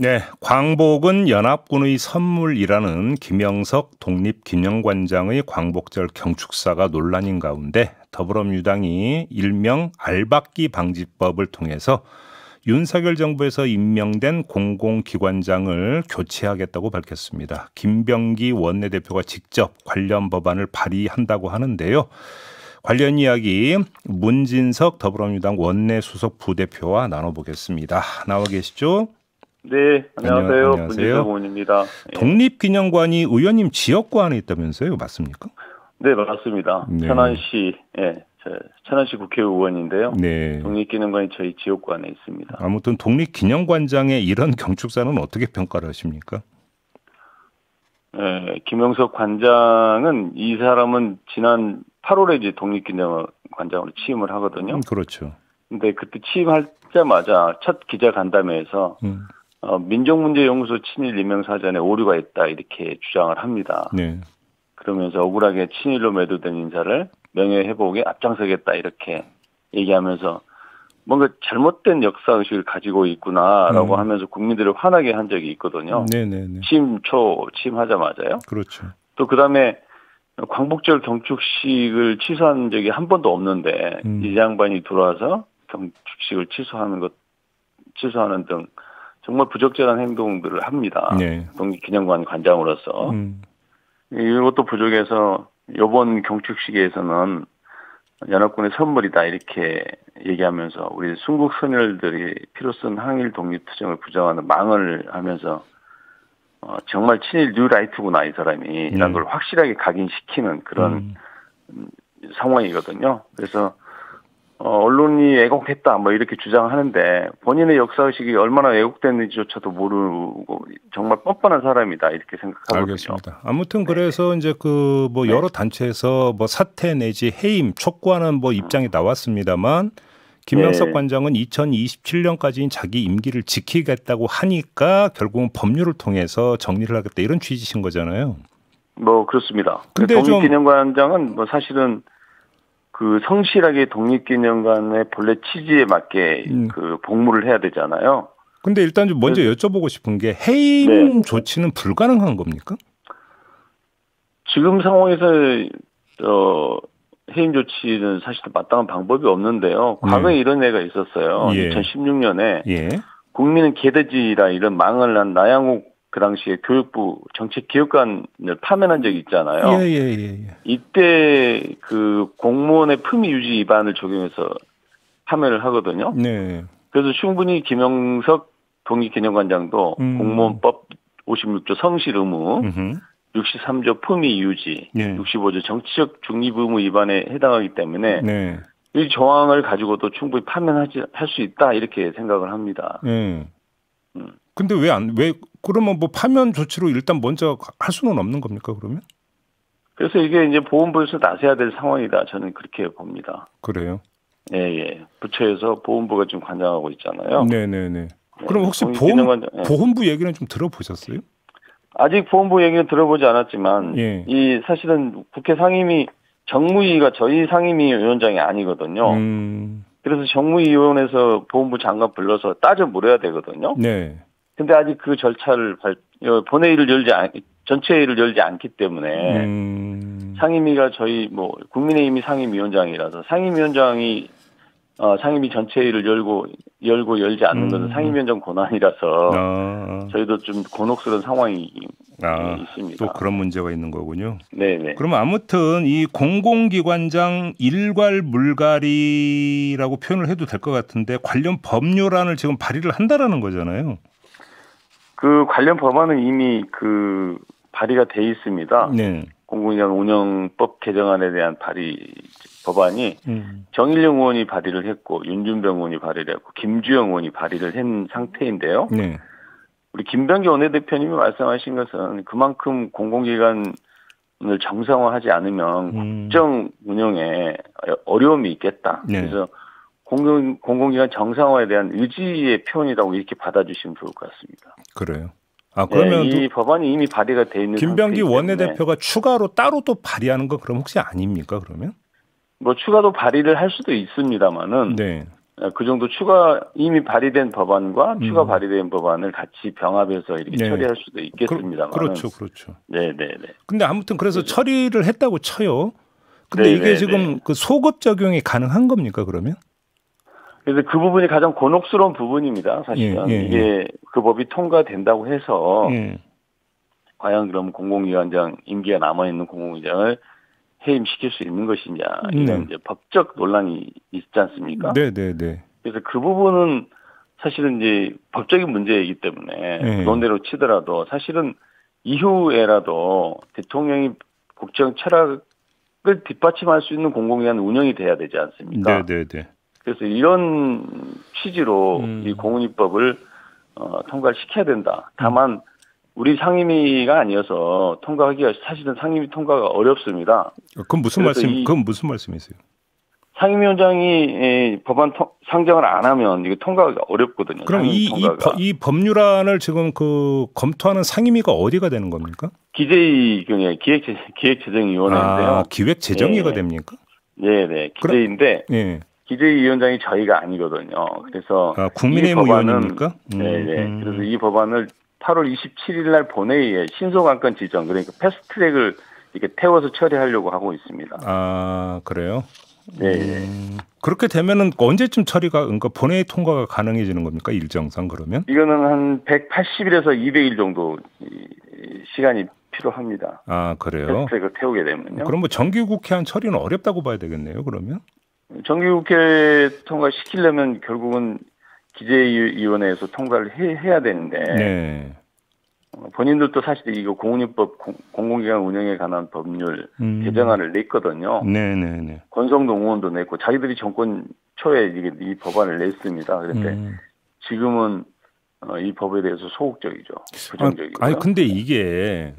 네, 광복은 연합군의 선물이라는 김영석 독립기념관장의 광복절 경축사가 논란인 가운데 더불어민주당이 일명 알박기 방지법을 통해서 윤석열 정부에서 임명된 공공기관장을 교체하겠다고 밝혔습니다. 김병기 원내대표가 직접 관련 법안을 발의한다고 하는데요. 관련 이야기 문진석 더불어민주당 원내수석 부대표와 나눠보겠습니다. 나와 계시죠? 네, 안녕하세요. 안녕하세요. 문진석 의원입니다. 독립기념관이 의원님 지역구 안에 있다면서요? 맞습니까? 네, 맞습니다. 네. 천안시, 천안시 국회의원인데요. 네. 독립기념관이 저희 지역구 안에 있습니다. 아무튼 독립기념관장의 이런 경축사는 어떻게 평가를 하십니까? 네, 김영석 관장은 이 사람은 지난 8월에 이제 독립기념관장으로 취임을 하거든요. 그렇죠. 근데 그때 취임하자마자 첫 기자간담회에서 민족문제연구소 친일 임명사전에 오류가 있다 이렇게 주장을 합니다. 네. 그러면서 억울하게 친일로 매도된 인사를 명예회복에 앞장서겠다 이렇게 얘기하면서 뭔가 잘못된 역사의식을 가지고 있구나라고 하면서 국민들을 화나게 한 적이 있거든요. 네네네. 취임하자마자요. 그렇죠. 또 그다음에 광복절 경축식을 취소한 적이 한 번도 없는데 이 양반이 들어와서 경축식을 취소하는 등 정말 부적절한 행동들을 합니다. 네. 독립기념관 관장으로서. 이것도 부족해서 이번 경축식에서는 연합군의 선물이다 이렇게 얘기하면서 우리 순국 선열들이 피로 쓴 항일 독립투쟁을 부정하는 망언을 하면서 정말 친일 뉴라이트구나 이 사람이 이런 걸 확실하게 각인시키는 그런 상황이거든요. 그래서 언론이 왜곡했다 뭐 이렇게 주장하는데 본인의 역사의식이 얼마나 왜곡됐는지조차도 모르고 정말 뻔뻔한 사람이다 이렇게 생각하거든요. 알겠습니다. 아무튼 그래서 이제 그 뭐 여러 단체에서 뭐 사퇴 내지 해임 촉구하는 뭐 입장이 나왔습니다만 김영석 관장은 2027년까지인 자기 임기를 지키겠다고 하니까 결국은 법률을 통해서 정리를 하겠다 이런 취지신 거잖아요. 뭐 그렇습니다. 근데 독립기념관장은 뭐 사실은 그 성실하게 독립기념관의 본래 취지에 맞게 그 복무를 해야 되잖아요. 근데 일단 좀 먼저 여쭤보고 싶은 게 해임 조치는 불가능한 겁니까? 지금 상황에서 해임 조치는 사실 마땅한 방법이 없는데요. 과거에 이런 애가 있었어요. 2016년에 국민은 개돼지라 이런 망을 난 나양욱 그 당시에 교육부 정책기획관을 파면한 적이 있잖아요. 이때 그 공무원의 품위 유지 위반을 적용해서 파면을 하거든요. 네. 그래서 충분히 김영석 독립기념관장도 공무원법 56조 성실 의무, 63조 품위 유지, 65조 정치적 중립 의무 위반에 해당하기 때문에 이 조항을 가지고도 충분히 파면할 수 있다 이렇게 생각을 합니다. 근데 왜 그러면 뭐 파면 조치로 일단 먼저 할 수는 없는 겁니까 그러면? 그래서 이게 이제 보훈부에서 나서야 될 상황이다 저는 그렇게 봅니다. 그래요? 예. 부처에서 보훈부가 지금 관장하고 있잖아요. 네네네. 그럼 혹시 보훈부 얘기는 좀 들어보셨어요? 아직 보훈부 얘기는 들어보지 않았지만 이 사실은 국회 상임위 정무위가 저희 상임위 위원장이 아니거든요. 그래서 정무위원회에서 보훈부 장관 불러서 따져 물어야 되거든요. 네. 근데 아직 그 절차를 본회의를 전체회의를 열지 않기 때문에 상임위가 저희 뭐 국민의힘이 상임위원장이라서 상임위원장이 상임위 전체회의를 열고 열지 않는 것은 상임위원장 권한이라서 저희도 좀 곤혹스러운 상황이 있습니다. 또 그런 문제가 있는 거군요. 네네. 그러면 아무튼 이 공공기관장 일괄 물갈이라고 표현을 해도 될 것 같은데 관련 법률안을 지금 발의를 한다라는 거잖아요. 그 관련 법안은 이미 그 발의가 돼 있습니다. 네. 공공기관 운영법 개정안에 대한 법안이 정일영 의원이 발의를 했고 윤준병 의원이 발의를 했고 김주영 의원이 발의를 한 상태인데요. 네. 우리 김병기 원내대표님이 말씀하신 것은 그만큼 공공기관을 정상화하지 않으면 국정 운영에 어려움이 있겠다. 그래서 공공기관 정상화에 대한 의지의 표현이라고 이렇게 받아주시면 좋을 것 같습니다. 그래요. 그러면 이 법안이 이미 발의가 돼 있는 김병기 원내대표가 추가로 따로 또 발의하는 건 그럼 혹시 아닙니까 그러면? 뭐 추가로 발의를 할 수도 있습니다만은 그 정도 이미 발의된 법안과 추가 발의된 법안을 같이 병합해서 이렇게 네. 처리할 수도 있겠습니다만. 그렇죠. 네네네. 근데 아무튼 그래서 처리를 했다고 쳐요. 근데 네네네. 이게 지금 그 소급 적용이 가능한 겁니까, 그러면? 그래서 그 부분이 가장 곤혹스러운 부분입니다, 사실은. 이게 그 법이 통과된다고 해서, 과연 그럼 공공기관장, 임기가 남아있는 공공기관장을 해임시킬 수 있는 것이냐, 이런 이제 법적 논란이 있지 않습니까? 네네네. 그래서 그 부분은 사실은 이제 법적인 문제이기 때문에 논대로 치더라도 사실은 이후에라도 대통령이 국정 철학을 뒷받침할 수 있는 공공기관 운영이 돼야 되지 않습니까? 네네네. 그래서 이런 취지로 이 공은위법을 통과를 시켜야 된다. 다만 우리 상임위가 아니어서 통과하기가 사실은 상임위 통과가 어렵습니다. 그건 무슨 말씀이세요? 상임위원장이 법안 상정을 안 하면 이게 통과가 어렵거든요. 그럼 이 법률안을 지금 그 검토하는 상임위가 어디가 되는 겁니까? 기재위 경에 기획재정위원회인데요. 아, 기획재정위가 됩니까? 네네. 기재위인데 기재위원장이 저희가 아니거든요. 그래서 국민의힘 의원입니까? 네네. 그래서 이 법안을 8월 27일 날 본회의에 신속안건 지정, 그러니까 패스트트랙을 이렇게 태워서 처리하려고 하고 있습니다. 아, 그래요? 네. 그렇게 되면은 언제쯤 처리가, 그러니까 본회의 통과가 가능해지는 겁니까? 일정상 그러면? 이거는 한 180일에서 200일 정도 시간이 필요합니다. 아, 그래요? 패스트트랙을 태우게 되면요. 그럼 뭐 정기국회안 처리는 어렵다고 봐야 되겠네요, 그러면? 정기국회 통과시키려면 결국은 기재위원회에서 통과를 해야 되는데 본인들도 사실 이거 공은위법 공공기관 운영에 관한 법률 개정안을 냈거든요. 네네네. 권성동 의원도 냈고 자기들이 정권 초에 이 법안을 냈습니다. 그런데 지금은 이 법에 대해서 소극적이죠. 부정적이죠. 아니 근데 이게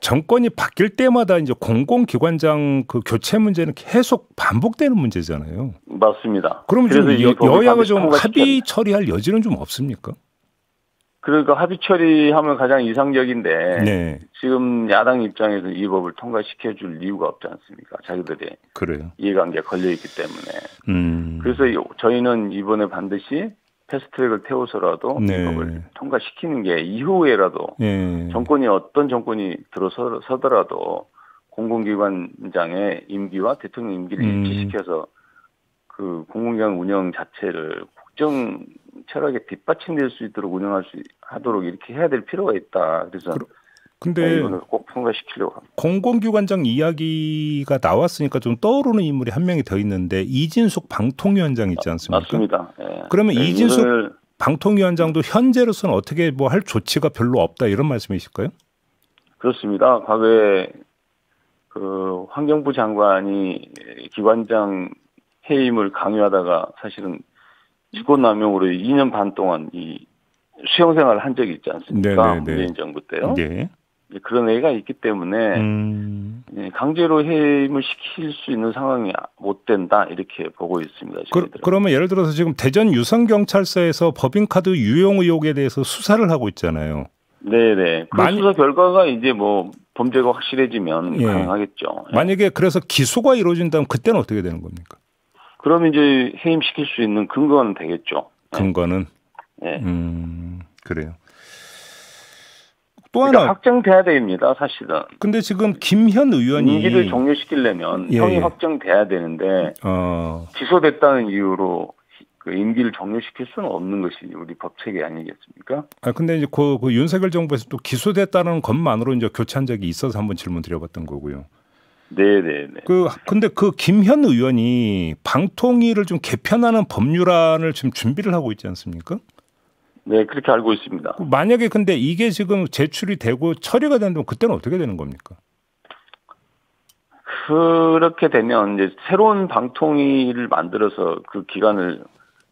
정권이 바뀔 때마다 이제 공공기관장 그 교체 문제는 계속 반복되는 문제잖아요. 맞습니다. 그럼 좀 여야가 좀 합의 처리할 여지는 좀 없습니까? 그러니까 합의 처리하면 가장 이상적인데 지금 야당 입장에서 이 법을 통과시켜줄 이유가 없지 않습니까? 자기들의 이해관계가 걸려있기 때문에. 그래서 저희는 이번에 반드시 패스트트랙을 태워서라도 이 법을 통과시키는 게 이후에라도 정권이 어떤 정권이 들어서더라도 공공기관장의 임기와 대통령 임기를 일치시켜서 그 공공기관 운영 자체를 국정 철학에 뒷받침될 수 있도록 하도록 이렇게 해야 될 필요가 있다. 그래서 근데 이거는 꼭 통과시키려고 합니다. 공공기관장 이야기가 나왔으니까 좀 떠오르는 인물이 한 명이 더 있는데 이진숙 방통위원장 있지 않습니까? 맞습니다. 그러면 이진숙 방통위원장도 현재로서는 어떻게 뭐 할 조치가 별로 없다 이런 말씀이실까요? 그렇습니다. 과거에 그 환경부 장관이 기관장 해임을 강요하다가 사실은 직권남용으로 2년 반 동안 이 수용생활을 한 적이 있지 않습니까? 문재인 정부 때요. 그런 애가 있기 때문에 강제로 해임을 시킬 수 있는 상황이 못 된다 이렇게 보고 있습니다. 그러면 예를 들어서 지금 대전 유성경찰서에서 법인카드 유용 의혹에 대해서 수사를 하고 있잖아요. 네네. 그 수사 결과가 이제 뭐 범죄가 확실해지면 가능하겠죠. 만약에 그래서 기소가 이루어진다면 그때는 어떻게 되는 겁니까? 그러면 이제 해임시킬 수 있는 근거는 되겠죠. 근거는? 그래요. 또 그러니까 하나 확정돼야 됩니다, 사실은. 근데 지금 김현 의원이 임기를 종료시키려면 형이 확정돼야 되는데 기소됐다는 이유로 그 임기를 종료시킬 수는 없는 것이 우리 법 체계 아니겠습니까? 근데 이제 그 윤석열 정부에서 또 기소됐다는 것만으로 이제 교체한 적이 있어서 한번 질문 드려봤던 거고요. 네네네. 근데 그 김현 의원이 방통위를 좀 개편하는 법률안을 지금 준비를 하고 있지 않습니까? 네, 그렇게 알고 있습니다. 만약에 근데 이게 지금 제출이 되고 처리가 된다면 그때는 어떻게 되는 겁니까? 그렇게 되면 이제 새로운 방통위를 만들어서 그 기관을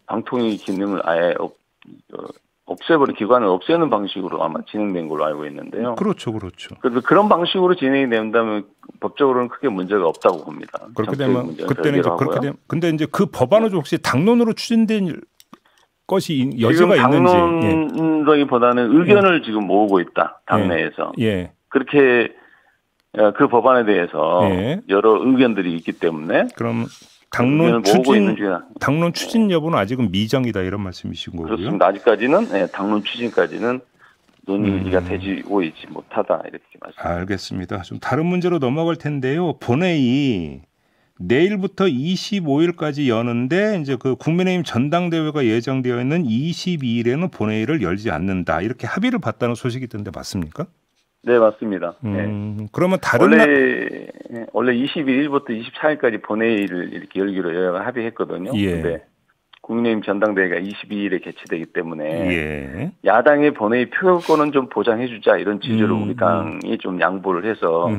방통위 기능을 아예 없애버린 기관을 없애는 방식으로 아마 진행된 걸로 알고 있는데요. 그렇죠. 그래서 그런 방식으로 진행이 된다면 법적으로는 크게 문제가 없다고 봅니다. 그렇게 되면 그때는 이제 그렇게 되면 근데 이제 그 법안은 혹시 당론으로 추진된 것이 여지가 있는지 당론보다는 의견을 지금 모으고 있다 당내에서 그렇게 그 법안에 대해서 여러 의견들이 있기 때문에 그럼 당론 추진 여부는 아직은 미정이다 이런 말씀이신 거고요. 그렇습니다. 아직까지는 당론 추진까지는 논의가 되지고 있지 못하다 이렇게 말씀드립니다. 알겠습니다. 좀 다른 문제로 넘어갈 텐데요. 본회의 내일부터 25일까지 여는데 이제 그 국민의힘 전당대회가 예정되어 있는 22일에는 본회의를 열지 않는다 이렇게 합의를 봤다는 소식이 있던데 맞습니까? 네, 맞습니다. 그러면 다른 원래 21일부터 24일까지 본회의를 이렇게 열기로 여야가 합의했거든요. 그런데 국민의힘 전당대회가 22일에 개최되기 때문에 야당의 본회의 표결권은 좀 보장해주자 이런 취지로 우리 당이 좀 양보를 해서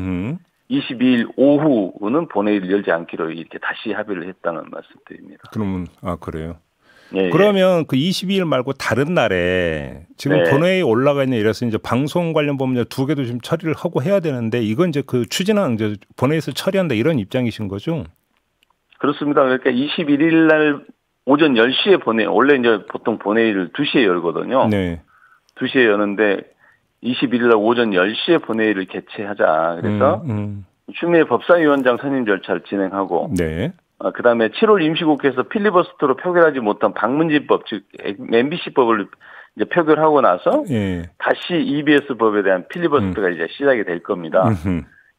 22일 오후는 본회의를 열지 않기로 이렇게 다시 합의를 했다는 말씀드립니다. 그러면 그래요. 그러면 그 22일 말고 다른 날에 지금 본회의에 올라가 있는 이래서 이제 방송 관련 법률 두 개도 지금 처리를 하고 해야 되는데 이건 이제 그 추진한 이제 본회의에서 처리한다 이런 입장이신 거죠? 그렇습니다. 그러니까 21일 날 오전 10시에 원래 이제 보통 본회의를 2시에 열거든요. 2시에 여는데 21일 날 오전 10시에 본회의를 개최하자. 그래서 추미애 법사위원장 선임 절차를 진행하고 그다음에 7월 임시국회에서 필리버스터로 표결하지 못한 방문진법 즉 MBC법을 이제 표결하고 나서 다시 EBS법에 대한 필리버스터가 이제 시작이 될 겁니다.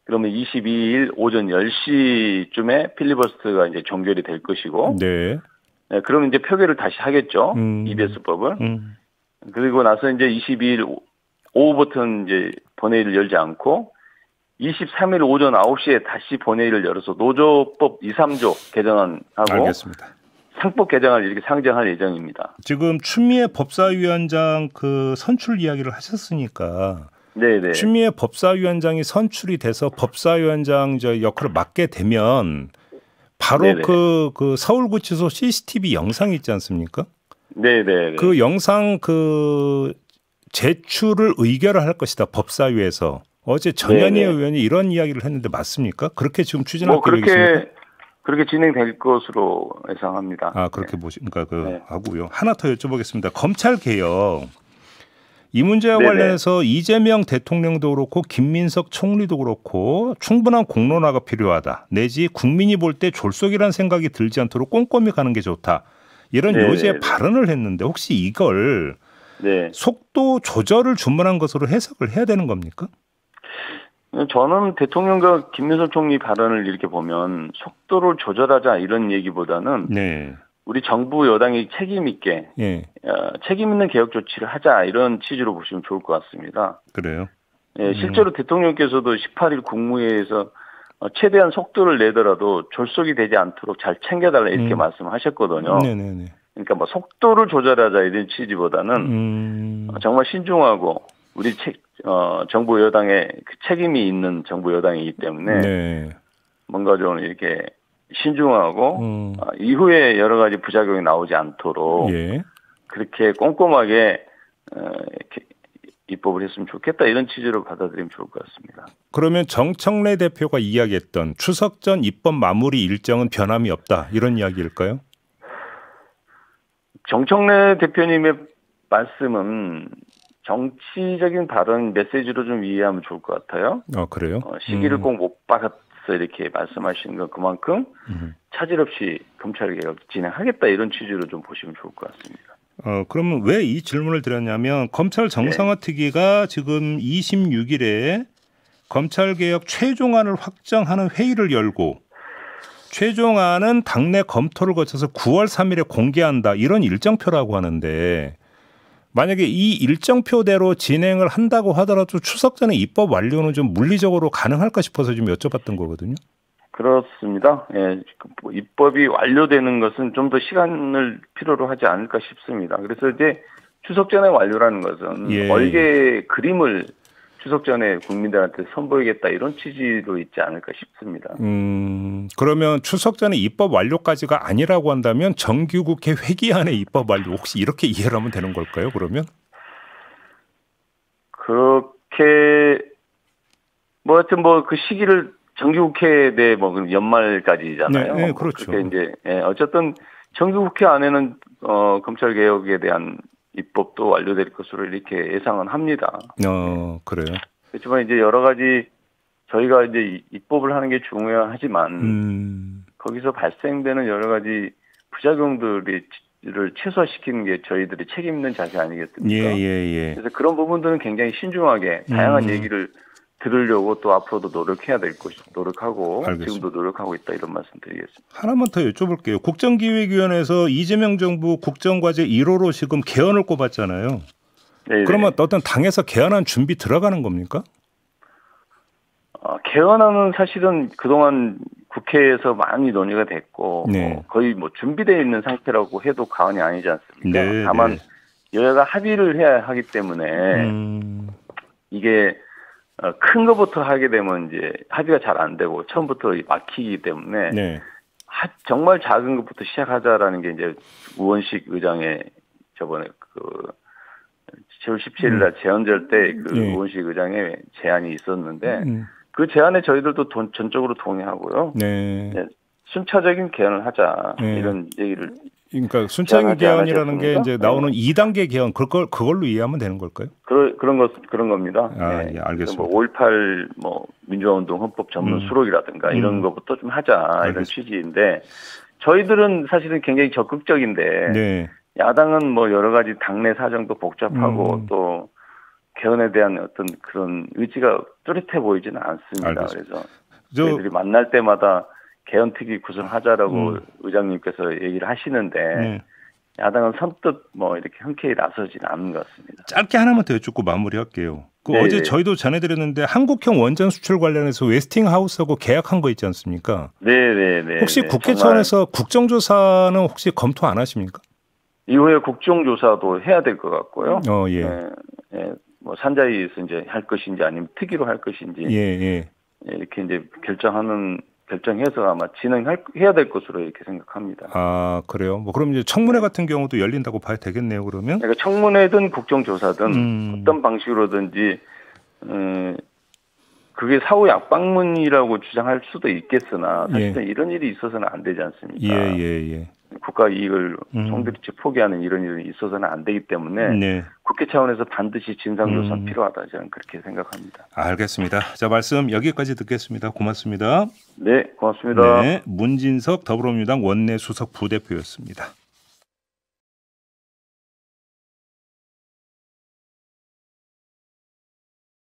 그러면 22일 오전 10시쯤에 필리버스터가 이제 종결이 될 것이고 그러면 이제 표결을 다시 하겠죠. EBS법을. 그리고 나서 이제 22일 오후부터는 이제 본회의를 열지 않고 23일 오전 9시에 다시 본회의를 열어서 노조법 2, 3조 개정안하고 알겠습니다. 상법 개정안을 이렇게 상정할 예정입니다. 지금 추미애 법사위원장 그 선출 이야기를 하셨으니까 추미애 법사위원장이 선출이 돼서 법사위원장 역할을 맡게 되면 바로 그 서울구치소 CCTV 영상이 있지 않습니까? 그 영상 그 제출을 의결을 할 것이다 법사위에서. 어제 전현희 의원이 이런 이야기를 했는데 맞습니까? 그렇게 지금 추진할 계획이십니까? 그렇게 진행될 것으로 예상합니다. 그렇게 보시니까 하고요. 하나 더 여쭤보겠습니다. 검찰 개혁 이 문제와 관련해서 이재명 대통령도 그렇고 김민석 총리도 그렇고 충분한 공론화가 필요하다. 내지 국민이 볼 때 졸속이라는 생각이 들지 않도록 꼼꼼히 가는 게 좋다. 이런 요지의 발언을 했는데 혹시 이걸 속도 조절을 주문한 것으로 해석을 해야 되는 겁니까? 저는 대통령과 김민석 총리 발언을 이렇게 보면 속도를 조절하자 이런 얘기보다는 우리 정부 여당이 책임 있게 책임 있는 개혁 조치를 하자 이런 취지로 보시면 좋을 것 같습니다. 그래요? 실제로 대통령께서도 18일 국무회의에서 최대한 속도를 내더라도 졸속이 되지 않도록 잘 챙겨달라 이렇게 말씀하셨거든요. 그러니까 뭐 속도를 조절하자 이런 취지보다는 정말 신중하고 우리 정부 여당의 그 책임이 있는 정부 여당이기 때문에 뭔가 좀 이렇게 신중하고 이후에 여러 가지 부작용이 나오지 않도록 그렇게 꼼꼼하게 입법을 했으면 좋겠다 이런 취지로 받아들이면 좋을 것 같습니다. 그러면 정청래 대표가 이야기했던 추석 전 입법 마무리 일정은 변함이 없다 이런 이야기일까요? 정청래 대표님의 말씀은 정치적인 발언 메시지로 좀 이해하면 좋을 것 같아요. 그래요? 시기를 꼭 못 박았어 이렇게 말씀하시는 건 그만큼 차질 없이 검찰 개혁 진행하겠다 이런 취지로 좀 보시면 좋을 것 같습니다. 그러면 왜 이 질문을 드렸냐면 검찰 정상화 특위가 지금 26일에 검찰 개혁 최종안을 확정하는 회의를 열고 최종안은 당내 검토를 거쳐서 9월 3일에 공개한다 이런 일정표라고 하는데 만약에 이 일정표대로 진행을 한다고 하더라도 추석 전에 입법 완료는 좀 물리적으로 가능할까 싶어서 좀 여쭤봤던 거거든요. 그렇습니다. 입법이 완료되는 것은 좀 더 시간을 필요로 하지 않을까 싶습니다. 그래서 이제 추석 전에 완료라는 것은 얼개 그림을 추석 전에 국민들한테 선보이겠다 이런 취지로 있지 않을까 싶습니다. 그러면 추석 전에 입법 완료까지가 아니라고 한다면 정기국회 회기안의 입법 완료 혹시 이렇게 이해를 하면 되는 걸까요? 그러면? 그렇게 뭐 하여튼 뭐 그 시기를 정기국회 내 뭐 연말까지잖아요. 그렇죠. 그렇게 이제 어쨌든 정기국회 안에는 검찰 개혁에 대한 입법도 완료될 것으로 이렇게 예상은 합니다. 그래요. 그렇지만 이제 여러 가지 저희가 이제 입법을 하는 게 중요하지만 거기서 발생되는 여러 가지 부작용들을 최소화시키는 게 저희들이 책임 있는 자세 아니겠습니까? 예. 그래서 그런 부분들은 굉장히 신중하게 다양한 얘기를 들으려고 또 앞으로도 노력해야 될 것이 노력하고 알겠습니다. 지금도 노력하고 있다 이런 말씀 드리겠습니다. 하나만 더 여쭤볼게요. 국정기획위원회에서 이재명 정부 국정과제 1호로 지금 개헌을 꼽았잖아요. 네네. 그러면 어떤 당에서 개헌안 준비 들어가는 겁니까? 개헌안은 사실은 그동안 국회에서 많이 논의가 됐고 네. 거의 뭐 준비되어 있는 상태라고 해도 과언이 아니지 않습니까? 네, 다만 여야가 합의를 해야 하기 때문에 이게 큰 것부터 하게 되면 이제 합의가 잘 안 되고 처음부터 막히기 때문에 네. 정말 작은 것부터 시작하자라는 게 이제 우원식 의장의 저번에 그 7월 17일 날 제헌절 때 그 네. 우원식 의장의 제안이 있었는데 그 제안에 저희들도 전적으로 동의하고요. 네. 네, 순차적인 개헌을 하자 네. 이런 얘기를. 그러니까 순차적인 개헌이라는 게 이제 나오는 네. 2단계 개헌 그걸로 이해하면 되는 걸까요? 그런 겁니다. 예, 알겠습니다. 뭐 5.18 뭐 민주화운동 헌법 전문 수록이라든가 이런 것부터 좀 하자 이런 알겠습니다. 취지인데 저희들은 사실은 굉장히 적극적인데 네. 야당은 뭐 여러 가지 당내 사정도 복잡하고 또 개헌에 대한 어떤 그런 의지가 뚜렷해 보이지는 않습니다. 알겠습니다. 그래서 저희들이 만날 때마다 개헌특위 구성하자라고 의장님께서 얘기를 하시는데 네. 야당은 선뜻 뭐 이렇게 흔쾌히 나서지는 않는 것 같습니다. 짧게 하나만 더 여쭙고 마무리할게요. 네. 어제 저희도 전해드렸는데 한국형 원전 수출 관련해서 웨스팅하우스하고 계약한 거 있지 않습니까? 네. 혹시 국회 차원에서 국정조사는 혹시 검토 안 하십니까? 이후에 국정조사도 해야 될 것 같고요. 예. 뭐 산자위에서 이제 할 것인지 아니면 특위로 할 것인지 이렇게 이제 결정해서 아마 진행해야 될 것으로 이렇게 생각합니다. 아, 그래요? 뭐 그럼 이제 청문회 같은 경우도 열린다고 봐야 되겠네요, 그러면? 그러니까 청문회든 국정조사든 어떤 방식으로든지 그게 사후 약방문이라고 주장할 수도 있겠으나 사실은 이런 일이 있어서는 안 되지 않습니까? 예. 국가 이익을 송두리째 포기하는 이런 일이 있어서는 안 되기 때문에 국회 차원에서 반드시 진상조사는 필요하다 저는 그렇게 생각합니다. 알겠습니다. 자, 말씀 여기까지 듣겠습니다. 고맙습니다. 네, 고맙습니다. 네, 문진석 더불어민주당 원내수석 부대표였습니다.